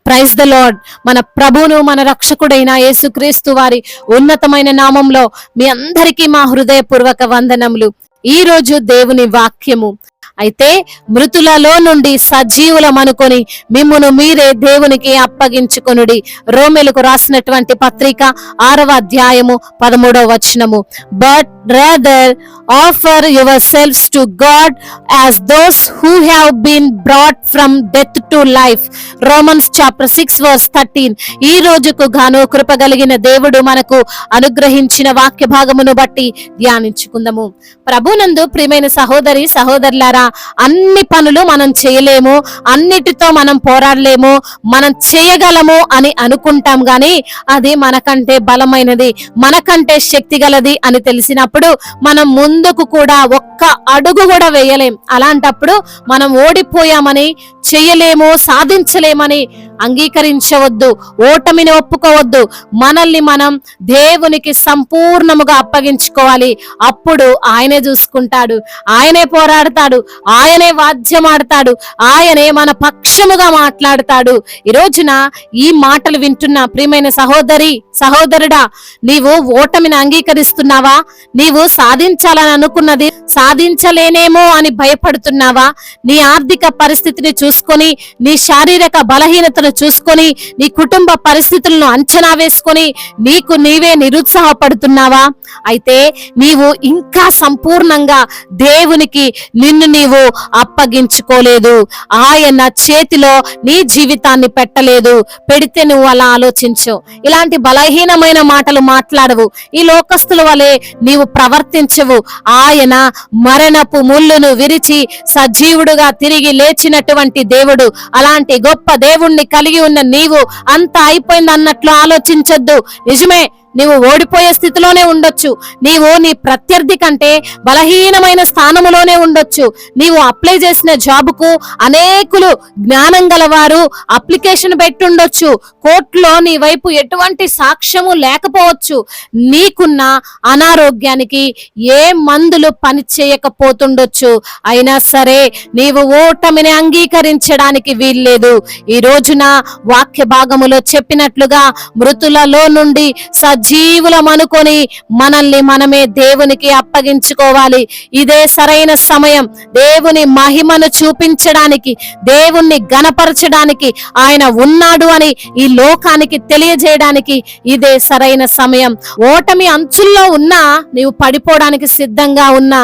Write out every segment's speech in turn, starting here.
Praise the lord. మన ప్రభువును మన రక్షకుడైన యేసుక్రీస్తు వారి ఉన్నతమైన నామంలో మీ అందరికీ మా హృదయపూర్వక వందనములు. ఈ రోజు దేవుని వాక్యము అయితే మృతులలో నుండి సజీవులమనుకొని మిమ్మును మీరే దేవునికి అప్పగించుకొనుడి. రోమేలకు రాసినటువంటి పత్రిక 6వ అధ్యాయము 13వ వచనము. But rather offer yourselves to God as those who have been brought from death to life. Romans chapter 6 verse 13. ఈ రోజుకు గాను కృప కలిగిన దేవుడు మనకు అనుగ్రహించిన వాక్య భాగమును బట్టి ధ్యానించుకుందాము. ప్రభునందు ప్రియమైన సహోదరి సహోదరులారా, అన్ని పనులు మనం చేయలేము, అన్నిటితో మనం పోరాడలేము, మనం చేయగలము అని అనుకుంటాం గాని అది మనకంటే బలమైనది, మనకంటే శక్తి గలది అని తెలిసినప్పుడు మనం ముందుకు కూడా ఒక్క అడుగు కూడా వేయలేం. అలాంటప్పుడు మనం ఓడిపోయామని, చెయ్యలేము, సాధించలేమని అంగీకరించవద్దు, ఓటమిని ఒప్పుకోవద్దు. మనల్ని మనం దేవునికి సంపూర్ణముగా అప్పగించుకోవాలి. అప్పుడు ఆయనే చూసుకుంటాడు, ఆయనే పోరాడతాడు, ఆయనే వాద్యమాడతాడు, ఆయనే మన పక్షముగా మాట్లాడతాడు. ఈ రోజున ఈ మాటలు వింటున్న ప్రియమైన సహోదరి సహోదరుడా, నీవు ఓటమిని అంగీకరిస్తున్నావా? నీవు సాధించాలని అనుకున్నది సాధించలేనేమో అని భయపడుతున్నావా? నీ ఆర్థిక పరిస్థితిని చూసుకొని, నీ శారీరక బలహీనతను చూసుకొని, నీ కుటుంబ పరిస్థితులను అంచనా వేసుకొని నీకు నీవే నిరుత్సాహపడుతున్నావా? అయితే నీవు ఇంకా సంపూర్ణంగా దేవునికి నిన్ను నీవు అప్పగించుకోలేదు. ఆయన చేతిలో నీ జీవితాన్ని పెట్టలేదు. పెడితే నువ్వు అలా ఆలోచించు, ఇలాంటి బలహీనమైన మాటలు మాట్లాడవు, ఈ లోకస్తుల వలె నీవు ప్రవర్తించవు. ఆయన మరణపు ముళ్ళును విరిచి సజీవుడుగా తిరిగి లేచినటువంటి దేవుడు. అలాంటి గొప్ప దేవుణ్ణి కలిగి ఉన్న నీవు అంతా అయిపోయింది అన్నట్లు ఆలోచించొద్దు. నిజమే, నీవు ఓడిపోయే స్థితిలోనే ఉండొచ్చు, నీవు నీ ప్రత్యర్థి కంటే బలహీనమైన స్థానములోనే ఉండొచ్చు. నీవు అప్లై చేసిన జాబుకు అనేకులు జ్ఞానం గలవారు అప్లికేషన్ పెట్టుండొచ్చు, కోర్టులో నీ వైపు ఎటువంటి సాక్ష్యము లేకపోవచ్చు. నీకున్న అనారోగ్యానికి ఏ మందులు పని చేయకపోతుండొచ్చు. అయినా సరే నీవు ఓటమిని అంగీకరించడానికి వీల్లేదు. ఈ రోజున వాక్య భాగములో చెప్పినట్లుగా మృతులలో నుండి సజీవులమనుకొని మనల్ని మనమే దేవునికి అప్పగించుకోవాలి. ఇదే సరైన సమయం. దేవుని మహిమను చూపించడానికి, దేవుణ్ణి గణపరచడానికి, ఆయన ఉన్నాడు అని ఈ లోకానికి తెలియజేయడానికి ఇదే సరైన సమయం. ఓటమి అంచుల్లో ఉన్నా, నీవు పడిపోవడానికి సిద్ధంగా ఉన్నా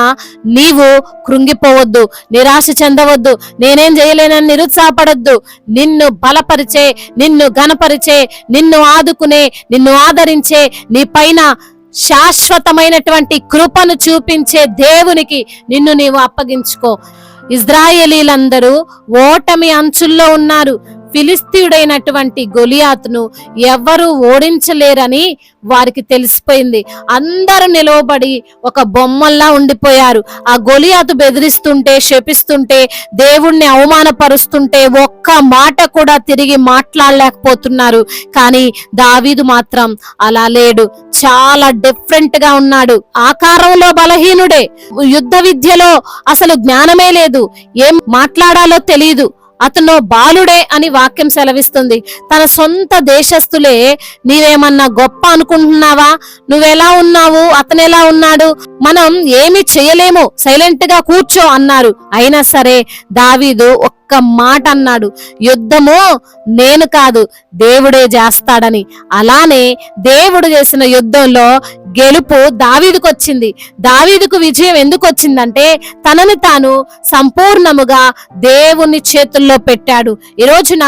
నీవు కృంగిపోవద్దు, నిరాశ చెందవద్దు, నేనేం చేయలేనని నిరుత్సాహపడద్దు. నిన్ను బలపరిచే, నిన్ను గణపరిచే, నిన్ను ఆదుకునే, నిన్ను ఆదరించే, నీ పైన శాశ్వతమైనటువంటి కృపను చూపించే దేవునికి నిన్ను నీవు అప్పగించుకో. ఇజ్రాయేలీలందరూ ఓటమి అంచుల్లో ఉన్నారు. ఫిలిస్తీయుడైనటువంటి గొలియాతును ఎవ్వరూ ఓడించలేరని వారికి తెలిసిపోయింది. అందరూ నిలవబడి ఒక బొమ్మల్లా ఉండిపోయారు. ఆ గొలియాతు బెదిరిస్తుంటే, శపిస్తుంటే, దేవుణ్ణి అవమానపరుస్తుంటే ఒక్క మాట కూడా తిరిగి మాట్లాడలేకపోతున్నారు. కానీ దావీదు మాత్రం అలా లేడు, చాలా డిఫరెంట్ గా ఉన్నాడు. ఆకారంలో బలహీనుడే, యుద్ధ విద్యలో అసలు జ్ఞానమే లేదు, ఏం మాట్లాడాలో తెలియదు, అతను బాలుడే అని వాక్యం సెలవిస్తుంది. తన సొంత దేశస్తులే నీవేమన్నా గొప్ప అనుకుంటున్నావా? నువ్వెలా ఉన్నావు, అతను ఎలా ఉన్నాడు, మనం ఏమి చేయలేము, సైలెంట్ గా కూర్చో అన్నారు. అయినా సరే దావీదు ఒక్క మాట అన్నాడు, యుద్ధము నేను కాదు దేవుడే చేస్తాడని. అలానే దేవుడు చేసిన యుద్ధంలో గెలుపు దావీదుకు వచ్చింది. దావీదుకు విజయం ఎందుకు వచ్చిందంటే తనని తాను సంపూర్ణముగా దేవుని చేతుల్లో పెట్టాడు. ఈ రోజున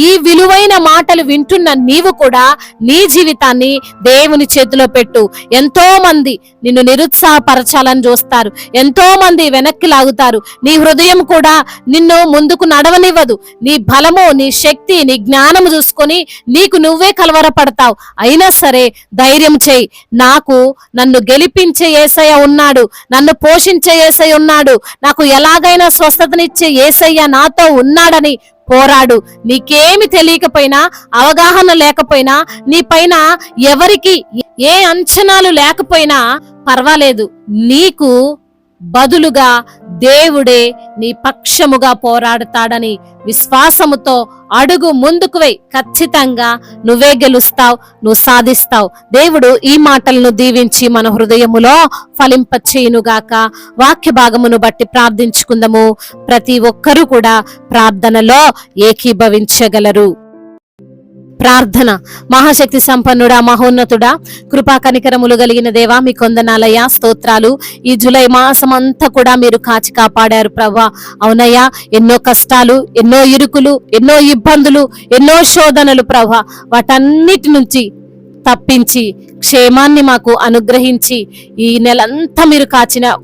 ఈ విలువైన మాటలు వింటున్న నీవు కూడా నీ జీవితాన్ని దేవుని చేతిలో పెట్టు. ఎంతో మంది నిన్ను నిరుత్సాహపరచాలని చూస్తారు, ఎంతో మంది వెనక్కి లాగుతారు. నీ హృదయం కూడా నిన్ను ముందుకు నడవనివ్వదు. నీ బలము, నీ శక్తి, నీ జ్ఞానము చూసుకొని నీకు నువ్వే కలవరపడతావు. అయినా సరే ధైర్యం చేయి. నన్ను గెలిపించే యేసయ్య ఉన్నాడు, నన్ను పోషించే యేసయ్య ఉన్నాడు, నాకు ఎలాగైనా స్వస్థతనిచ్చే యేసయ్య నాతో ఉన్నాడని పోరాడు. నీకేమి తెలియకపోయినా, అవగాహన లేకపోయినా, నీ పైన ఎవరికి ఏ అంచనాలు లేకపోయినా పర్వాలేదు, నీకు బదులుగా దేవుడే నీ పక్షముగా పోరాడతాడని విశ్వాసముతో అడుగు ముందుకు వేయి. ఖచ్చితంగా నువ్వే గెలుస్తావు, నువ్వు సాధిస్తావు. దేవుడు ఈ మాటలను దీవించి మన హృదయములో ఫలింపచేయునుగాక. వాక్య భాగమును బట్టి ప్రార్థించుకుందాము. ప్రతి ఒక్కరూ కూడా ప్రార్థనలో ఏకీభవించగలరు. ప్రార్థన. మహాశక్తి సంపన్నుడా, మహోన్నతుడా, కృపా కనికరములు కలిగిన దేవా, మీ కొందనాలయ్యా, స్తోత్రాలు. ఈ జూలై మాసం అంతా కూడా మీరు కాచి కాపాడారు ప్రభా. అవునయ్యా, ఎన్నో కష్టాలు, ఎన్నో ఇరుకులు, ఎన్నో ఇబ్బందులు, ఎన్నో శోధనలు ప్రభా, వాటన్నిటి నుంచి తప్పించి క్షేమాన్ని మాకు అనుగ్రహించి ఈ నెలంతా మీరు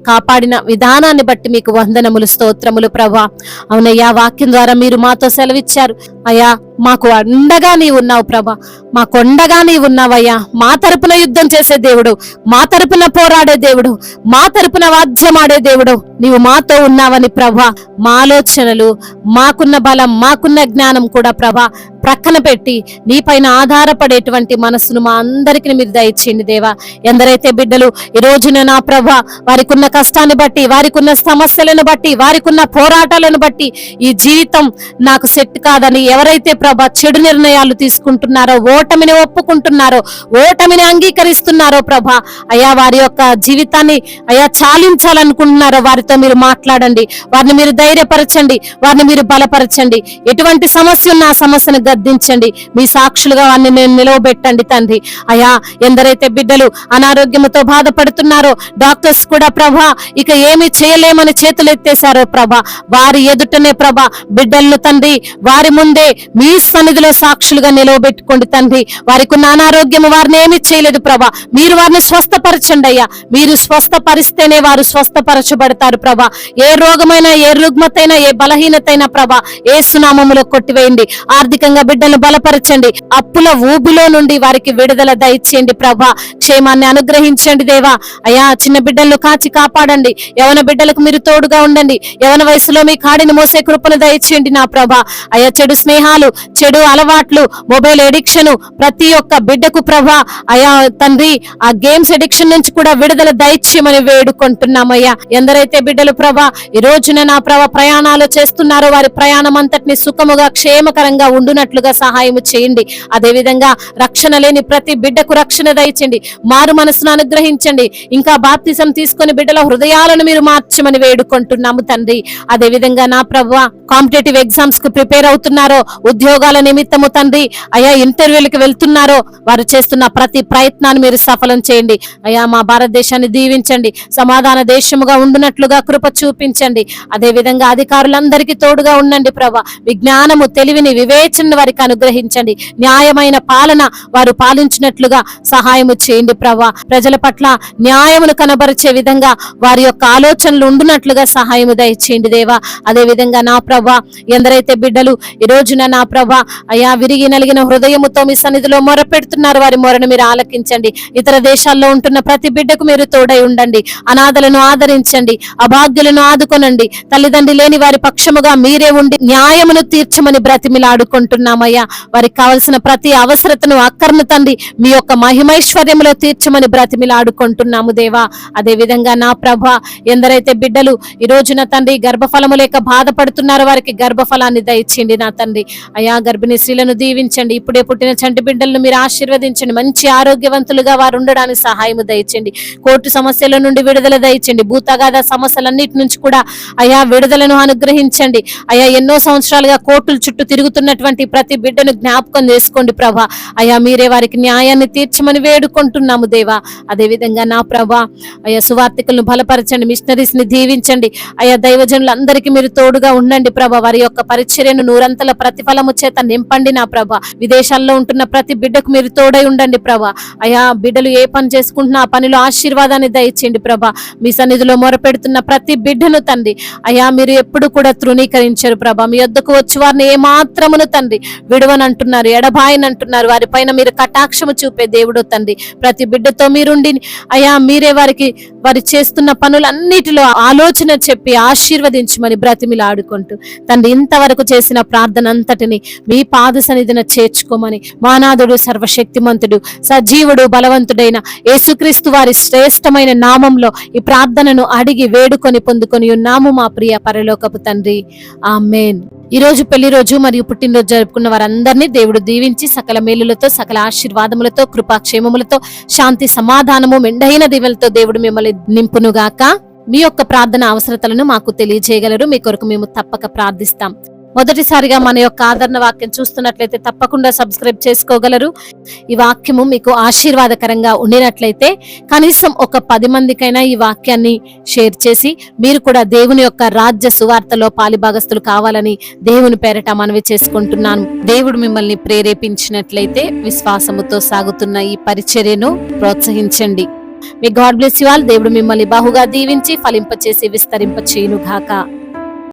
కాపాడిన విధానాన్ని బట్టి మీకు వందనములు, స్తోత్రములు ప్రభా. అవునయ్యా, వాక్యం ద్వారా మీరు మాతో సెలవిచ్చారు. అయ్యా, మాకు అండగా నీ ఉన్నావు ప్రభా, మా కొండగా నీ ఉన్నావయ్యా. మా తరపున యుద్ధం చేసే దేవుడు, మా తరపున పోరాడే దేవుడు, మా తరపున వాద్యమాడే దేవుడు నీవు మాతో ఉన్నావని ప్రభా. మా ఆలోచనలు, మాకున్న బలం, మాకున్న జ్ఞానం కూడా ప్రభా ప్రక్కన పెట్టి నీపైన ఆధారపడేటువంటి మనసును మా అందరికి మీరు దయచేయండి దేవా. ఎందరైతే బిడ్డలు ఈ రోజున నా ప్రభా వారికి ఉన్న కష్టాన్ని బట్టి, వారికి ఉన్న సమస్యలను బట్టి, వారికి ఉన్న పోరాటాలను బట్టి ఈ జీవితం నాకు సెట్ కాదని ఎవరైతే ప్రభా చెడు నిర్ణయాలు తీసుకుంటున్నారో, ఓటమిని ఒప్పుకుంటున్నారో, ఓటమిని అంగీకరిస్తున్నారో ప్రభా, అయ్యా వారి యొక్క జీవితాన్ని అయ్యా చాలించాలనుకుంటున్నారో వారితో మీరు మాట్లాడండి, వారిని మీరు ధైర్యపరచండి, వారిని మీరు బలపరచండి. ఎటువంటి సమస్య ఉన్న ఆ సమస్యను గద్దించండి, మీ సాక్షులుగా వారిని నేను నిలవబెట్టండి తండ్రి. అయ్యా, ఎందరైతే బిడ్డలు అనారోగ్యంతో బాధపడుతున్నారో, డాక్టర్స్ కూడా ప్రభా ఇక ఏమి చేయలేమని చేతులు ఎత్తేశారో ప్రభా, వారి ఎదుటనే ప్రభా బిడ్డలను తండ్రి వారి ముందే మీ సన్నిధిలో సాక్షులుగా నిలవబెట్టుకోండి తండ్రి. వారికి ఉన్న అనారోగ్యం వారిని ఏమి చేయలేదు ప్రభా, మీరు వారిని స్వస్థపరచండి అయ్యా. మీరు స్వస్థపరిస్తేనే వారు స్వస్థపరచబడతారు ప్రభా. ఏ రోగమైనా, ఏ రుగ్మతైనా, ఏ బలహీనతైనా ప్రభా యేసు నామములో కొట్టివేయండి. ఆర్థికంగా బిడ్డలను బలపరచండి, అప్పుల ఊబిలో నుండి వారికి విడుదల దయచేయండి ప్రభా. క్షేమాన్ని అనుగ్రహించండి దేవా. అయ్యా, చిన్న బిడ్డలను కాచి కాపాడండి. యవన బిడ్డలకు మీరు తోడుగా ఉండండి. యవన వయసులో మీ కాడిని మోసే కృపను దయచేయండి నా ప్రభా. అయ్యా, చెడు స్నేహాలు, చెడు అలవాట్లు, మొబైల్ ఎడిక్షన్ ప్రతి ఒక్క బిడ్డకు ప్రభా అయ్యా తండ్రి ఆ గేమ్స్ ఎడిక్షన్ నుంచి కూడా విడుదల దయచేయమని వేడుకుంటున్నామయ్యా. ఎందరైతే బిడ్డలు ప్రభా ఈ రోజున నా ప్రభా ప్రయాణాలు చేస్తున్నారో వారి ప్రయాణం అంతటిని సుఖముగా క్షేమకరంగా ఉండునట్లుగా సహాయం చేయండి. అదే విధంగా రక్షణ లేని ప్రతి బిడ్డకు రక్షణ దయచేయండి, మారు మనసును అనుగ్రహించండి. ఇంకా బాప్తిసం తీసుకొని బిడ్డల హృదయాలను మీరు మార్చమని వేడుకుంటున్నాము తండ్రి. అదే విధంగా నా ప్రభువా కాంపిటేటివ్ ఎగ్జామ్స్ కు ప్రిపేర్ అవుతున్నారో, ఉద్యోగాల నిమిత్తము తండ్రి అయ్యా ఇంటర్వ్యూలకు వెళ్తున్నారో, వారు చేస్తున్న ప్రతి ప్రయత్నాన్ని మీరు సఫలం చేయండి అయ్యా. మా భారతదేశాన్ని దీవించండి, సమాధాన దేశముగా ఉండునట్లుగా కృప చూపించండి. అదే విధంగా అధికారులందరికీ తోడుగా ఉండండి ప్రభా. విజ్ఞానము, తెలివిని, వివేచనను వారికి అనుగ్రహించండి. న్యాయమైన పాలన వారు పాలించినట్లుగా సహాయము చేయండి ప్రభా. ప్రజల పట్ల న్యాయమును కనబరిచే విధంగా వారి యొక్క ఆలోచనలు ఉండునట్లుగా సహాయము దయచేయండి దేవా. అదే విధంగా నా ప్రభా ఎందరైతే బిడ్డలు ఈ రోజున నా ప్రభా అయ్యా విరిగి నలిగిన హృదయముతో మీ సన్నిధిలో మొర పెడుతున్నారు, వారి మొరను మీరు ఆలకించండి. ఇతర దేశాల్లో ఉంటున్న ప్రతి బిడ్డకు మీరు తోడై ఉండండి. అనాథలను ఆదరించండి, అభాగ్యులను ఆదుకొనండి. తల్లిదండ్రి లేని వారి పక్షముగా మీరే ఉండి న్యాయమును తీర్చమని బ్రతిమిలాడుకుంటున్నామయ్యా. వారికి కావలసిన ప్రతి అవసరతను, అక్కర్ను తండ్రి మీ యొక్క మహిమైశ్వర్యములో తీర్చమని బ్రతిమిలాడుకుంటున్నాము దేవా. అదే విధంగా నా ప్రభా ఎందరైతే బిడ్డలు ఈ రోజున తండ్రి గర్భఫలము లేక బాధపడుతున్నారో వారికి గర్భఫలాన్ని దయచేయండి నా తండ్రి. అయా గర్భిణీ స్త్రీలను దీవించండి. ఇప్పుడే పుట్టిన చంటి బిడ్డలను మీరు ఆశీర్వదించండి. మంచి ఆరోగ్యవంతులుగా వారు ఉండడానికి సహాయము దయచేయండి. కోర్టు సమస్యల నుండి విడుదల దయచేయండి. భూతగాథ సమస్యలన్నిటి నుంచి కూడా అయా విడుదలను అనుగ్రహించండి. అయా ఎన్నో సంవత్సరాలుగా కోర్టుల చుట్టూ తిరుగుతున్నటువంటి ప్రతి బిడ్డను జ్ఞాపకం చేసుకోండి ప్రభా. అయా మీరే వారికి న్యాయాన్ని తీర్చమని వేడుకుంటున్నాము దేవా. అదే విధంగా నా ప్రభా అయా సువార్థికులను బలపరచండి, మిషనరీస్ ని దీవించండి. అయా దైవజనులందరికీ మీరు తోడుగా ఉండండి ప్రభా. వారి యొక్క పరిచర్యను నూరంతల ప్రతిఫలము చేత నింపండి నా ప్రభా. విదేశాల్లో ఉంటున్న ప్రతి బిడ్డకు మీరు తోడై ఉండండి ప్రభా. అయా బిడ్డలు ఏ పని చేసుకుంటున్నా ఆ పనిలో ఆశీర్వాదాన్ని దయచేయండి ప్రభా. మీ సన్నిధిలో మొరపెడుతున్న ప్రతి బిడ్డను తండ్రి అయా మీరు ఎప్పుడు కూడా తృణీకరించరు ప్రభా. మీ వద్దకు వచ్చి వారిని ఏ మాత్రమును తండ్రి విడవనంటున్నారు, ఎడబాయనంటున్నారు. వారి పైన మీరు కటాక్షము చూపే దేవుడు తండ్రి. ప్రతి బిడ్డతో మీరుండి అయా మీరే వారి చేస్తున్న పనులన్నిటిలో ఆలోచన చెప్పి ఆశీర్వదించమని బ్రతిమిలాడుకుంటూ తండ్రి ఇంతవరకు చేసిన ప్రార్థన అంతటిని మీ పాద సన్నిధిన చేర్చుకోమని మానాథుడు సర్వశక్తిమంతుడు సజీవుడు బలవంతుడైన యేసుక్రీస్తు వారి శ్రేష్టమైన నామంలో ఈ ప్రార్థనను అడిగి వేడుకొని పొందుకొని ఉన్నాము మా ప్రియ పరలోకపు తండ్రి. ఆమేన్. ఈ రోజు పెళ్లి రోజు మరియు పుట్టినరోజు జరుపుకున్న వారందరినీ దేవుడు దీవించి సకల మేలులతో సకల ఆశీర్వాదములతో కృపాక్షేమములతో శాంతి సమాధానము మెండైన దీవెలతో దేవుడు మిమ్మల్ని నింపునుగాక. మీ యొక్క ప్రార్థన అవసరతలను మాకు తెలియజేయగలరు. మీ కొరకు మేము తప్పక ప్రార్థిస్తాం. మొదటిసారిగా మన యొక్క ఆదరణ వాక్యం చూస్తున్నట్లయితే తప్పకుండా సబ్స్క్రైబ్ చేసుకోగలరు. ఈ వాక్యము మీకు ఆశీర్వాదకరంగా ఉండినట్లయితే కనీసం ఒక 10 మందికైనా ఈ వాక్యాన్ని షేర్ చేసి మీరు కూడా దేవుని యొక్క రాజ్య సువార్తలో పాలిభాగస్తులు కావాలని దేవుని పేరట మనవి చేసుకుంటున్నాను. దేవుడు మిమ్మల్ని ప్రేరేపించినట్లయితే విశ్వాసముతో సాగుతున్న ఈ పరిచర్యను ప్రోత్సహించండి. మీ గాడ్ బ్లెస్ యు ఆల్. దేవుడు మిమ్మల్ని బహుగా దీవించి ఫలింపచేసి విస్తరింపచేయును గాక.